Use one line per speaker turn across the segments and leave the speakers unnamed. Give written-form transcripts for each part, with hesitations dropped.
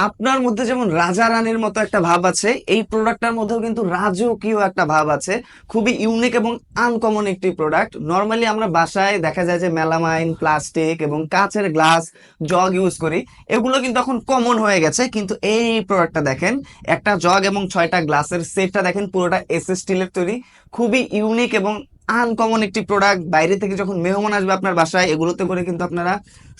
আপনার মধ্যে যেমন রাজা রানীর মতো একটা ভাব আছে, এই প্রোডাক্টটার মধ্যেও কিন্তু রাজকীয় একটা ভাব আছে। খুবই ইউনিক এবং আনকমন একটি প্রোডাক্ট। নর্মালি আমরা বাসায় দেখা যায় যে মেলামাইন, প্লাস্টিক এবং কাঁচের গ্লাস, জগ ইউজ করি। এগুলো কিন্তু এখন কমন হয়ে গেছে, কিন্তু এই প্রোডাক্টটা দেখেন, একটা জগ এবং 6টা গ্লাসের সেটটা দেখেন, পুরোটা এসএস স্টিলের তৈরি। খুবই ইউনিক এবং আনকমন একটি প্রোডাক্ট। বাইরে থেকে যখন মেহমান আসবে আপনার বাসায়, এগুলোতে করে কিন্তু আপনারা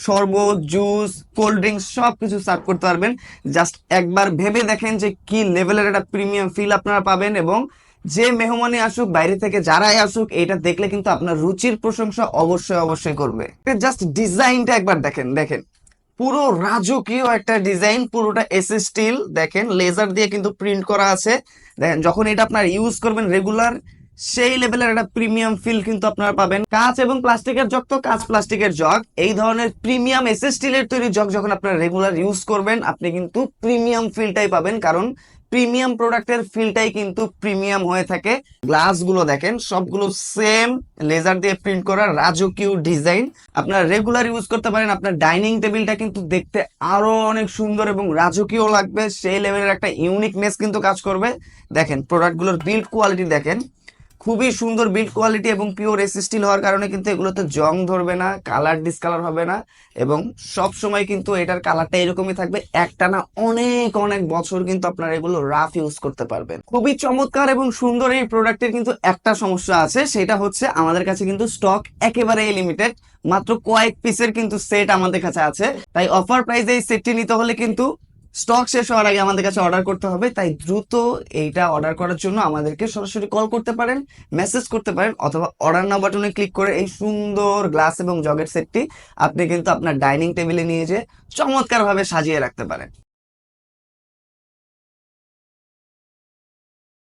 শরবত, জুস, কোল্ড ড্রিঙ্কস সবকিছু সার্ভ করতে পারবেন। জাস্ট একবার ভেবে দেখেন যে কি লেভেলের একটা প্রিমিয়াম ফিল আপনারা পাবেন, এবং যে মেহমানই আসুক, বাইরে থেকে যারাই আসুক, এটা দেখলে কিন্তু আপনার রুচির প্রশংসা অবশ্যই অবশ্যই করবে। জাস্ট ডিজাইনটা একবার দেখেন, দেখেন পুরো রাজকীয় একটা ডিজাইন, পুরোটা এসএস স্টিল। দেখেন লেজার দিয়ে কিন্তু প্রিন্ট করা আছে। দেখেন যখন এটা আপনার ইউজ করবেন রেগুলার, সেই লেভেলের একটা প্রিমিয়াম ফিল কিন্তু আপনারা পাবেন। কাঁচ এবং প্লাস্টিকের জগ তো কাঁচ প্লাস্টিকের জগ, এই ধরনের প্রিমিয়াম এসএস স্টিলের তৈরি জগ যখন আপনারা রেগুলার ইউজ করবেন, আপনি কিন্তু প্রিমিয়াম ফিলটাই পাবেন, কারণ প্রিমিয়াম প্রোডাক্টের ফিলটাই কিন্তু প্রিমিয়াম হয়ে থাকে। গ্লাসগুলো দেখেন সবগুলো সেম লেজার দিয়ে প্রিন্ট করা রাজকীয় ডিজাইন। আপনারা রেগুলার ইউজ করতে পারেন। আপনার ডাইনিং টেবিলটা কিন্তু দেখতে আরো অনেক সুন্দর এবং রাজকীয় লাগবে, সেই লেভেলের একটা ইউনিকনেস কিন্তু কাজ করবে। দেখেন প্রোডাক্টগুলোর বিল্ড কোয়ালিটি দেখেন, খুবই সুন্দর বিল্ড কোয়ালিটি, এবং পিওর এসি স্টিল হওয়ার কারণে কিন্তু এগুলোতে জং ধরবে না, কালার ডিসকালার হবে না, এবং সব সময় কিন্তু এটার কালারটা এরকমই থাকবে। একটানা অনেক অনেক বছর কিন্তু আপনারা এগুলো রাফ ইউজ করতে পারবেন। খুবই চমৎকার এবং সুন্দর এই প্রোডাক্টের কিন্তু একটা সমস্যা আছে, সেটা হচ্ছে আমাদের কাছে কিন্তু স্টক একেবারে লিমিটেড। মাত্র কয়েক পিসের কিন্তু সেট আমাদের কাছে আছে, তাই অফার প্রাইসে এই সেটটি নিতে হলে কিন্তু স্টক শেষ হওয়ার আগে আমাদের কাছে অর্ডার করতে হবে। তাই দ্রুত এইটা অর্ডার করার জন্য আমাদেরকে সরাসরি কল করতে পারেন, মেসেজ করতে পারেন, অথবা অর্ডার নাও বাটনে ক্লিক করে এই সুন্দর গ্লাস এবং জগের সেটটি আপনি কিন্তু আপনার ডাইনিং টেবিলে নিয়ে যেয়ে চমৎকারভাবে সাজিয়ে রাখতে পারেন।